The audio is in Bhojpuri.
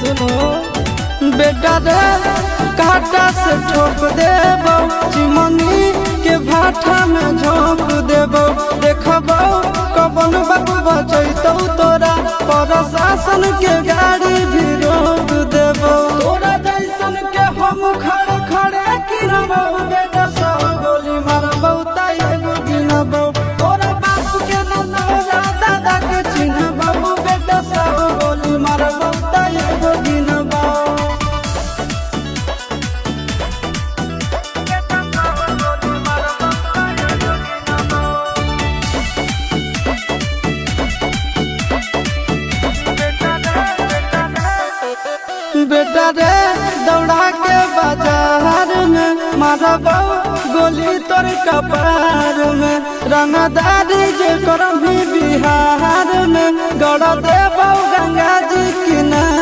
सुनो बेटा रे काटा से ठोक देबो चिमनी के भाटा में झोंक देबो देखबो कबन बाबू बचैतौ तोरा प्रशासन के गाड़ी भी रोक देबो तोरा जैसन के हम खड़े खड़े गिरबो बेटा सब गोली मारबो ताई एगो गिनबो तोरा बाप के न तोरा दादा के चिन्हबो बेटा सब गोली मारबो ताई एगो गिनबो बेटा रे दौड़ा के बाजार में मारबो गोली तोर कपार में रंगदारी जे करम भी बिहार में गड़ देबो गंगा जी किनारे।